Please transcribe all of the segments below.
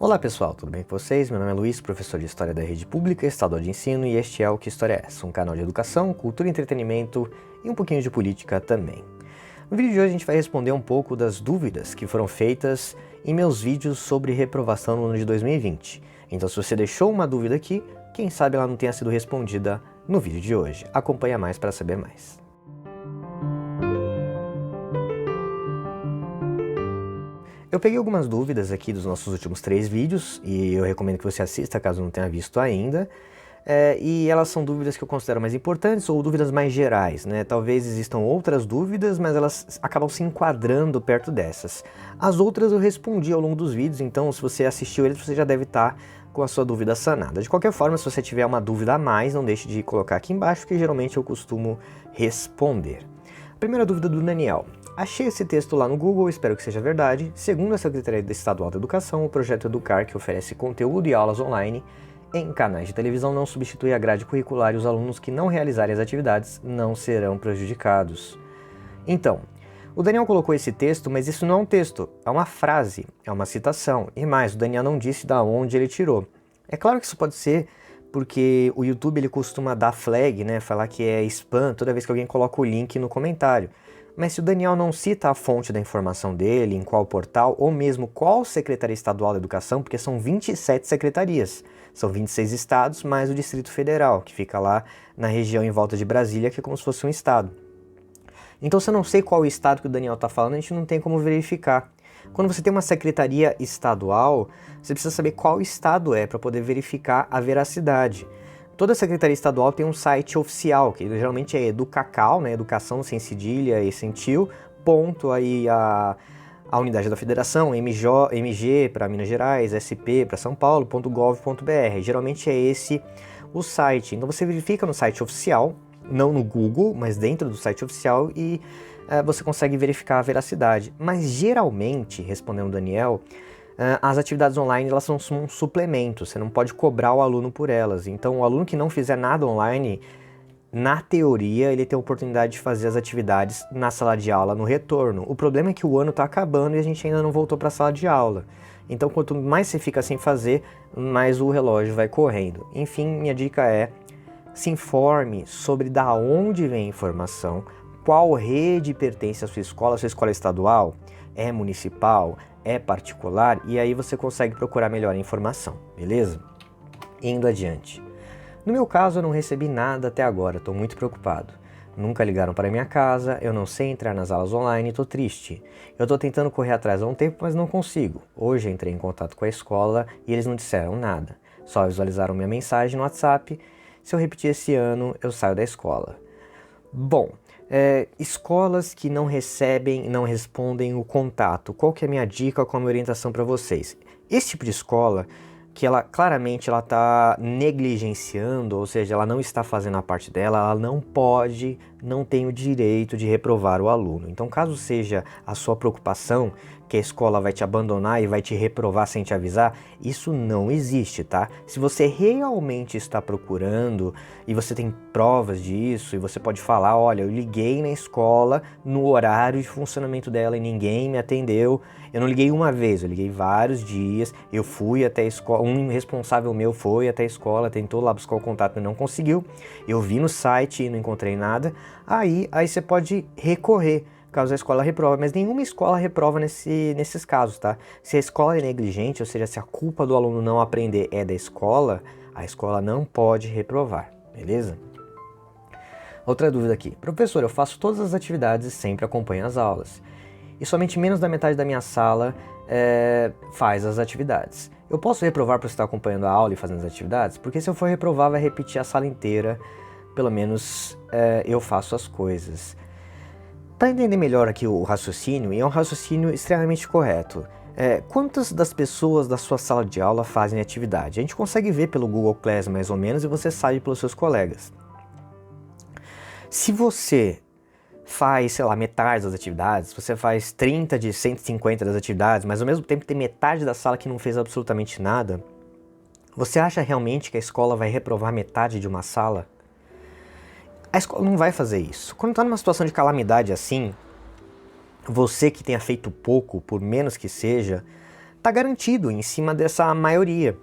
Olá pessoal, tudo bem com vocês? Meu nome é Luiz, professor de História da Rede Pública Estadual de Ensino, e este é o Que História é Essa? Um canal de educação, cultura e entretenimento e um pouquinho de política também. No vídeo de hoje a gente vai responder um pouco das dúvidas que foram feitas em meus vídeos sobre reprovação no ano de 2020. Então se você deixou uma dúvida aqui, quem sabe ela não tenha sido respondida no vídeo de hoje. Acompanha mais para saber mais. Eu peguei algumas dúvidas aqui dos nossos últimos 3 vídeos e eu recomendo que você assista caso não tenha visto ainda. E elas são dúvidas que eu considero mais importantes ou dúvidas mais gerais, né? Talvez existam outras dúvidas, mas elas acabam se enquadrando perto dessas. As outras eu respondi ao longo dos vídeos, então se você assistiu eles, você já deve estar com a sua dúvida sanada. De qualquer forma, se você tiver uma dúvida a mais, não deixe de colocar aqui embaixo, que geralmente eu costumo responder. Primeira dúvida do Daniel. Achei esse texto lá no Google, espero que seja verdade. Segundo a Secretaria Estadual da Educação, o projeto Educar, que oferece conteúdo e aulas online em canais de televisão, não substitui a grade curricular e os alunos que não realizarem as atividades não serão prejudicados. Então, o Daniel colocou esse texto, mas isso não é um texto, é uma frase, é uma citação. E mais, o Daniel não disse de onde ele tirou. É claro que isso pode ser porque o YouTube ele costuma dar flag, né, falar que é spam toda vez que alguém coloca o link no comentário. Mas se o Daniel não cita a fonte da informação dele, em qual portal, ou mesmo qual Secretaria Estadual da Educação, porque são 27 secretarias, são 26 estados, mais o Distrito Federal, que fica lá na região em volta de Brasília, que é como se fosse um estado. Então se eu não sei qual o estado que o Daniel está falando, a gente não tem como verificar. Quando você tem uma secretaria estadual, você precisa saber qual estado é para poder verificar a veracidade. Toda secretaria estadual tem um site oficial, que geralmente é Educacal, né, educação sem cedilha e sem tio, ponto aí a unidade da federação, MG para Minas Gerais, SP para São Paulo, .gov.br. Geralmente é esse o site. Então você verifica no site oficial, não no Google, mas dentro do site oficial e você consegue verificar a veracidade. Mas geralmente, respondendo o Daniel, as atividades online elas são um suplemento, você não pode cobrar o aluno por elas. Então o aluno que não fizer nada online, na teoria ele tem a oportunidade de fazer as atividades na sala de aula no retorno. O problema é que o ano está acabando e a gente ainda não voltou para a sala de aula. Então quanto mais você fica sem fazer, mais o relógio vai correndo. Enfim, minha dica é: se informe sobre da onde vem a informação, qual rede pertence à sua escola é estadual, é municipal, é particular, e aí você consegue procurar melhor a informação, beleza? Indo adiante. No meu caso, eu não recebi nada até agora, estou muito preocupado. Nunca ligaram para minha casa, eu não sei entrar nas aulas online, estou triste. Eu estou tentando correr atrás há um tempo, mas não consigo. Hoje entrei em contato com a escola e eles não disseram nada. Só visualizaram minha mensagem no WhatsApp. Se eu repetir esse ano, eu saio da escola. Bom, escolas que não recebem, não respondem o contato. Qual que é a minha dica, qual a minha orientação para vocês? Esse tipo de escola, que ela claramente ela está negligenciando, ou seja, ela não está fazendo a parte dela, ela não pode, não tem o direito de reprovar o aluno. Então, caso seja a sua preocupação que a escola vai te abandonar e vai te reprovar sem te avisar, isso não existe, tá? Se você realmente está procurando e você tem provas disso e você pode falar, olha, eu liguei na escola no horário de funcionamento dela e ninguém me atendeu. Eu não liguei uma vez, eu liguei vários dias, eu fui até a escola, um responsável meu foi até a escola, tentou lá buscar o contato, mas não conseguiu. Eu vi no site e não encontrei nada. Aí você pode recorrer, caso a escola reprova, mas nenhuma escola reprova nesses casos, tá? Se a escola é negligente, ou seja, se a culpa do aluno não aprender é da escola, a escola não pode reprovar, beleza? Outra dúvida aqui. Professor, eu faço todas as atividades e sempre acompanho as aulas. E somente menos da metade da minha sala faz as atividades. Eu posso reprovar por estar acompanhando a aula e fazendo as atividades? Porque se eu for reprovar, vai repetir a sala inteira. Pelo menos eu faço as coisas. Para entender melhor aqui o raciocínio, e é um raciocínio extremamente correto, quantas das pessoas da sua sala de aula fazem atividade? A gente consegue ver pelo Google Class mais ou menos e você sabe pelos seus colegas. Se você faz, sei lá, metade das atividades, você faz 30 de 150 das atividades, mas ao mesmo tempo tem metade da sala que não fez absolutamente nada, você acha realmente que a escola vai reprovar metade de uma sala? A escola não vai fazer isso. Quando está numa situação de calamidade assim, você que tenha feito pouco, por menos que seja, está garantido em cima dessa maioria.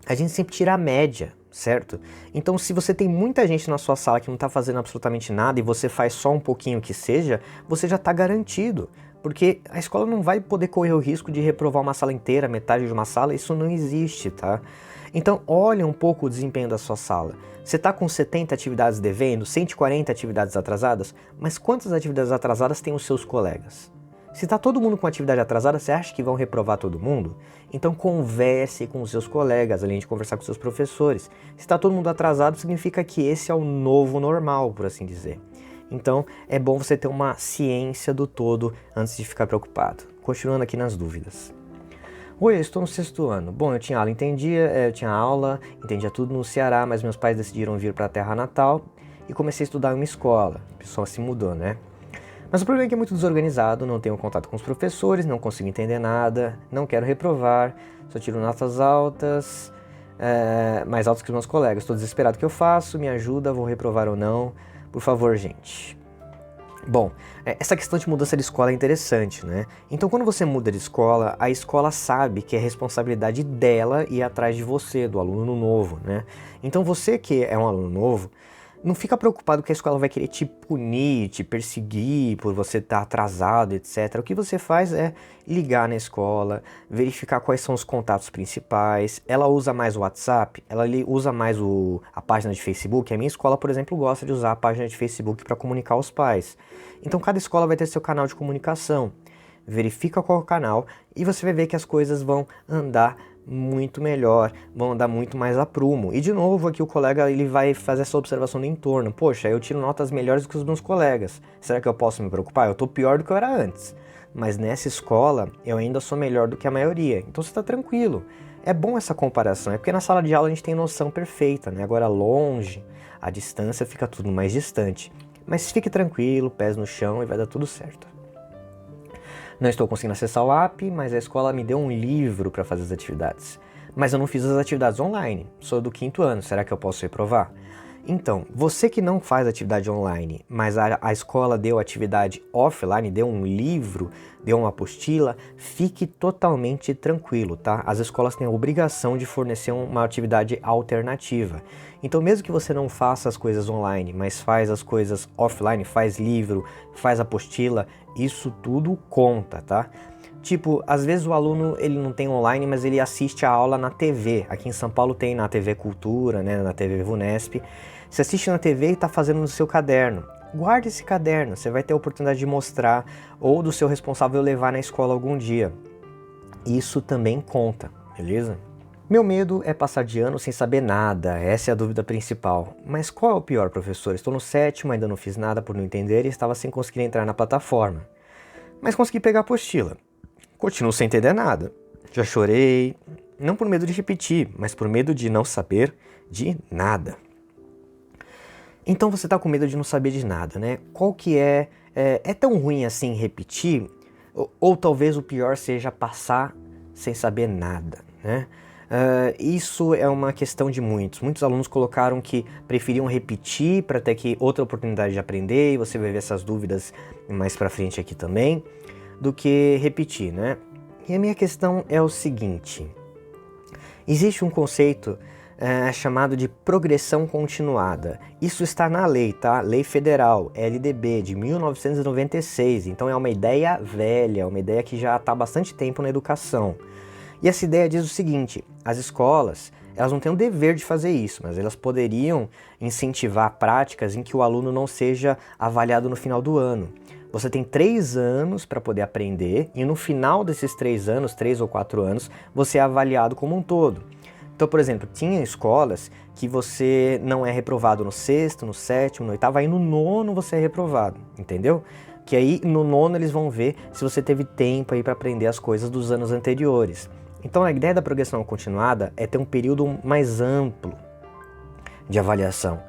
A gente sempre tira a média, certo? Então se você tem muita gente na sua sala que não está fazendo absolutamente nada e você faz só um pouquinho que seja, você já está garantido. Porque a escola não vai poder correr o risco de reprovar uma sala inteira, metade de uma sala, isso não existe, tá? Então olha um pouco o desempenho da sua sala. Você está com 70 atividades devendo, 140 atividades atrasadas, mas quantas atividades atrasadas tem os seus colegas? Se está todo mundo com atividade atrasada, você acha que vão reprovar todo mundo? Então converse com os seus colegas, além de conversar com seus professores. Se está todo mundo atrasado, significa que esse é o novo normal, por assim dizer. Então é bom você ter uma ciência do todo antes de ficar preocupado. Continuando aqui nas dúvidas. Oi, eu estou no 6º ano. Bom, eu tinha aula, entendia tudo no Ceará, mas meus pais decidiram vir para a terra natal e comecei a estudar em uma escola. O pessoal se mudou, né? Mas o problema é que é muito desorganizado, não tenho contato com os professores, não consigo entender nada, não quero reprovar, só tiro notas altas, mais altas que os meus colegas. Estou desesperado, o que eu faço? Me ajuda, vou reprovar ou não? Por favor, gente. Bom, essa questão de mudança de escola é interessante, né? Então quando você muda de escola, a escola sabe que é responsabilidade dela ir atrás de você, do aluno novo, né? Então você que é um aluno novo, não fica preocupado que a escola vai querer te punir, te perseguir por você estar atrasado, etc. O que você faz é ligar na escola, verificar quais são os contatos principais. Ela usa mais o WhatsApp, ela usa mais a página de Facebook. A minha escola, por exemplo, gosta de usar a página de Facebook para comunicar aos pais. Então cada escola vai ter seu canal de comunicação. Verifica qual é o canal e você vai ver que as coisas vão andar muito melhor, vão andar muito mais a prumo. E de novo aqui o colega ele vai fazer essa observação do entorno. Poxa, eu tiro notas melhores do que os meus colegas. Será que eu posso me preocupar? Eu tô pior do que eu era antes. Mas nessa escola eu ainda sou melhor do que a maioria. Então você tá tranquilo. É bom essa comparação. É porque na sala de aula a gente tem noção perfeita, né? Agora longe, a distância fica tudo mais distante. Mas fique tranquilo, pés no chão e vai dar tudo certo. Não estou conseguindo acessar o app, mas a escola me deu um livro para fazer as atividades. Mas eu não fiz as atividades online, sou do 5º ano, será que eu posso reprovar? Então, você que não faz atividade online, mas a escola deu atividade offline, deu um livro, deu uma apostila, fique totalmente tranquilo, tá? As escolas têm a obrigação de fornecer uma atividade alternativa. Então, mesmo que você não faça as coisas online, mas faz as coisas offline, faz livro, faz apostila, isso tudo conta, tá? Tipo, às vezes o aluno ele não tem online, mas ele assiste a aula na TV. Aqui em São Paulo tem na TV Cultura, né, na TV Vunesp. Você assiste na TV e está fazendo no seu caderno. Guarde esse caderno, você vai ter a oportunidade de mostrar ou do seu responsável levar na escola algum dia. Isso também conta, beleza? Meu medo é passar de ano sem saber nada, essa é a dúvida principal. Mas qual é o pior, professor? Estou no 7º, ainda não fiz nada por não entender e estava sem conseguir entrar na plataforma. Mas consegui pegar a apostila. Continuo sem entender nada. Já chorei, não por medo de repetir, mas por medo de não saber de nada. Então você está com medo de não saber de nada, né? Qual que é tão ruim assim repetir? Ou talvez o pior seja passar sem saber nada, né? Isso é uma questão de muitos. Muitos alunos colocaram que preferiam repetir para ter outra oportunidade de aprender, e você vai ver essas dúvidas mais para frente aqui também, do que repetir, né? E a minha questão é o seguinte: existe um conceito chamado de progressão continuada. Isso está na lei, tá? Lei Federal, LDB, de 1996. Então é uma ideia velha, uma ideia que já está há bastante tempo na educação. E essa ideia diz o seguinte: as escolas, elas não têm o dever de fazer isso, mas elas poderiam incentivar práticas em que o aluno não seja avaliado no final do ano. Você tem 3 anos para poder aprender e no final desses 3 anos, 3 ou 4 anos, você é avaliado como um todo. Então, por exemplo, tinha escolas que você não é reprovado no 6º, no 7º, no 8º, aí no 9º você é reprovado, entendeu? Que aí no 9º eles vão ver se você teve tempo aí para aprender as coisas dos anos anteriores. Então a ideia da progressão continuada é ter um período mais amplo de avaliação.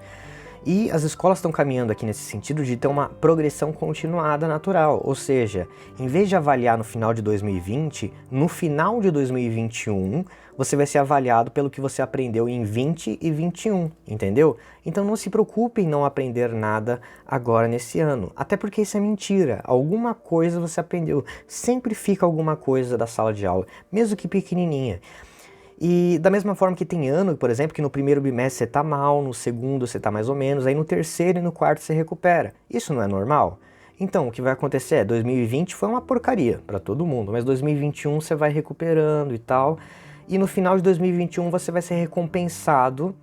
E as escolas estão caminhando aqui nesse sentido de ter uma progressão continuada natural, ou seja, em vez de avaliar no final de 2020, no final de 2021, você vai ser avaliado pelo que você aprendeu em 20 e 21, entendeu? Então não se preocupe em não aprender nada agora nesse ano, até porque isso é mentira, alguma coisa você aprendeu, sempre fica alguma coisa da sala de aula, mesmo que pequenininha. E da mesma forma que tem ano, por exemplo, que no primeiro bimestre você tá mal, no segundo você tá mais ou menos, aí no terceiro e no quarto você recupera. Isso não é normal? Então, o que vai acontecer é, 2020 foi uma porcaria para todo mundo, mas 2021 você vai recuperando e tal, e no final de 2021 você vai ser recompensado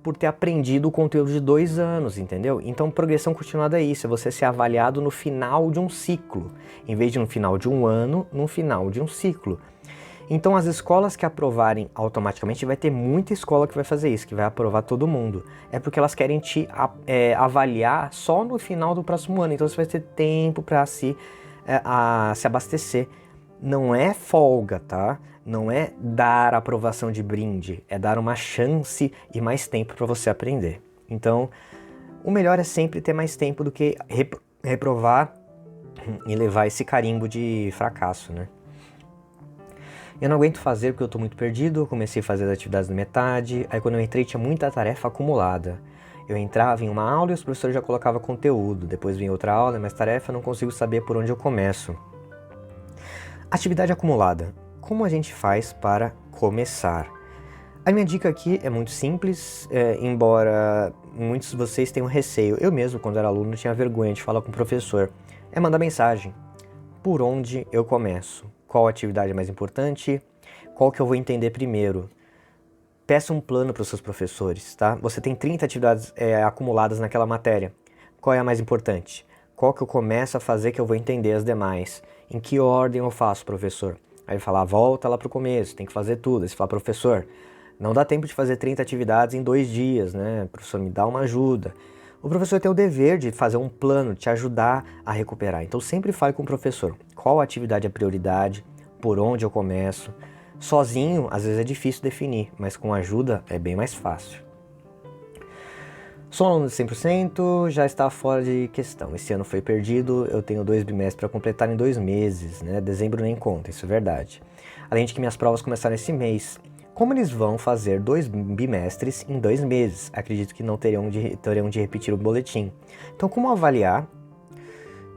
por ter aprendido o conteúdo de 2 anos, entendeu? Então, progressão continuada é isso, é você ser avaliado no final de um ciclo, em vez de no final de um ano, no final de um ciclo. Então as escolas que aprovarem automaticamente, vai ter muita escola que vai fazer isso, que vai aprovar todo mundo. É porque elas querem te avaliar só no final do próximo ano, então você vai ter tempo para se abastecer. Não é folga, tá? Não é dar aprovação de brinde, é dar uma chance e mais tempo para você aprender. Então, o melhor é sempre ter mais tempo do que reprovar e levar esse carimbo de fracasso, né? Eu não aguento fazer porque eu tô muito perdido, eu comecei a fazer as atividades na metade, aí quando eu entrei tinha muita tarefa acumulada. Eu entrava em uma aula e os professores já colocavam conteúdo, depois vinha outra aula, mais tarefa, não consigo saber por onde eu começo. Atividade acumulada. Como a gente faz para começar? A minha dica aqui é muito simples, embora muitos de vocês tenham receio. Eu mesmo, quando era aluno, tinha vergonha de falar com o professor. É mandar mensagem. Por onde eu começo? Qual atividade é mais importante? Qual que eu vou entender primeiro? Peça um plano para os seus professores, tá? Você tem 30 atividades acumuladas naquela matéria. Qual é a mais importante? Qual que eu começo a fazer que eu vou entender as demais? Em que ordem eu faço, professor? Aí ele fala, volta lá para o começo, tem que fazer tudo. Aí você fala, professor, não dá tempo de fazer 30 atividades em 2 dias, né? Professor, me dá uma ajuda. O professor tem o dever de fazer um plano, de te ajudar a recuperar. Então sempre fale com o professor. Qual atividade é prioridade? Por onde eu começo? Sozinho, às vezes é difícil definir, mas com ajuda é bem mais fácil. Sou um aluno de 100%, já está fora de questão. Esse ano foi perdido, eu tenho 2 bimestres para completar em 2 meses, né? Dezembro nem conta, isso é verdade. Além de que minhas provas começaram esse mês. Como eles vão fazer 2 bimestres em 2 meses? Acredito que não terão de repetir o boletim. Então, como avaliar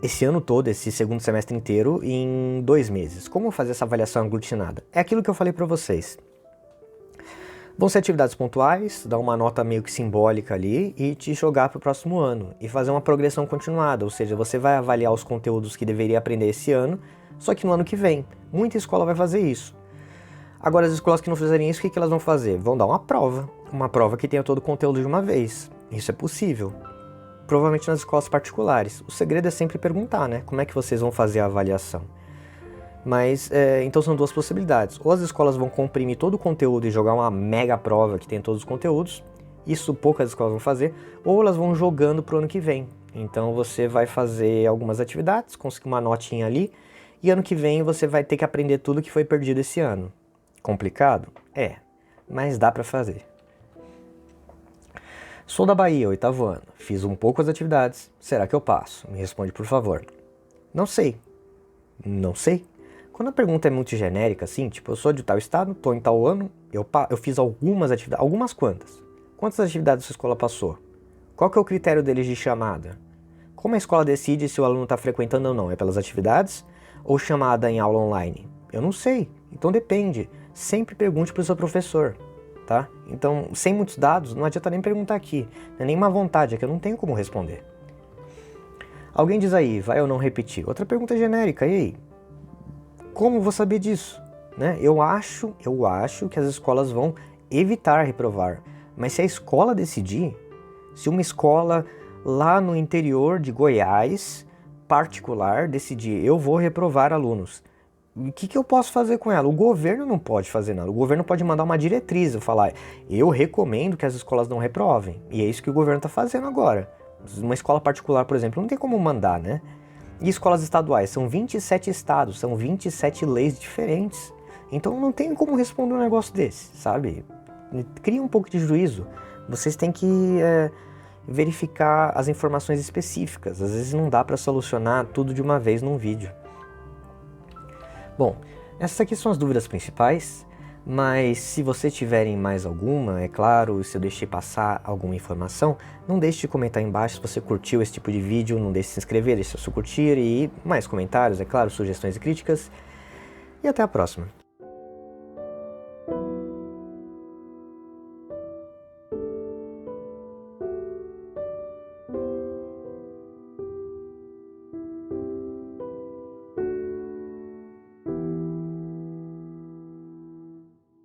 esse ano todo, esse segundo semestre inteiro, em 2 meses? Como fazer essa avaliação aglutinada? É aquilo que eu falei para vocês. Vão ser atividades pontuais, dar uma nota meio que simbólica ali e te jogar para o próximo ano. E fazer uma progressão continuada, ou seja, você vai avaliar os conteúdos que deveria aprender esse ano, só que no ano que vem. Muita escola vai fazer isso. Agora, as escolas que não fizerem isso, o que elas vão fazer? Vão dar uma prova que tenha todo o conteúdo de uma vez. Isso é possível. Provavelmente nas escolas particulares. O segredo é sempre perguntar, né? Como é que vocês vão fazer a avaliação? Mas, então são 2 possibilidades. Ou as escolas vão comprimir todo o conteúdo e jogar uma mega prova que tem todos os conteúdos. Isso poucas escolas vão fazer. Ou elas vão jogando para o ano que vem. Então você vai fazer algumas atividades, conseguir uma notinha ali. E ano que vem você vai ter que aprender tudo que foi perdido esse ano. Complicado? É, mas dá pra fazer. Sou da Bahia, 8º ano. Fiz um pouco as atividades. Será que eu passo? Me responde, por favor. Não sei. Não sei. Quando a pergunta é muito genérica, assim, tipo, eu sou de tal estado, tô em tal ano, eu fiz algumas atividades, algumas quantas? Quantas atividades a sua escola passou? Qual que é o critério deles de chamada? Como a escola decide se o aluno está frequentando ou não? É pelas atividades ou chamada em aula online? Eu não sei. Então depende. Sempre pergunte para o seu professor, tá? Então, sem muitos dados, não adianta nem perguntar aqui. Não é nem má vontade, é que eu não tenho como responder. Alguém diz aí, vai ou não repetir? Outra pergunta genérica, e aí? Como vou saber disso? Né? Eu acho que as escolas vão evitar reprovar. Mas se a escola decidir, se uma escola lá no interior de Goiás, particular, decidir, eu vou reprovar alunos, o que eu posso fazer com ela? O governo não pode fazer nada. O governo pode mandar uma diretriz, falar, eu recomendo que as escolas não reprovem. E é isso que o governo está fazendo agora. Uma escola particular, por exemplo, não tem como mandar, né? E escolas estaduais? São 27 estados, são 27 leis diferentes. Então não tem como responder um negócio desse, sabe? Cria um pouco de juízo. Vocês têm que verificar as informações específicas. Às vezes não dá para solucionar tudo de uma vez num vídeo. Bom, essas aqui são as dúvidas principais, mas se você tiverem mais alguma, é claro, se eu deixei passar alguma informação, não deixe de comentar aí embaixo se você curtiu esse tipo de vídeo, não deixe de se inscrever, deixe seu curtir e mais comentários, é claro, sugestões e críticas. E até a próxima.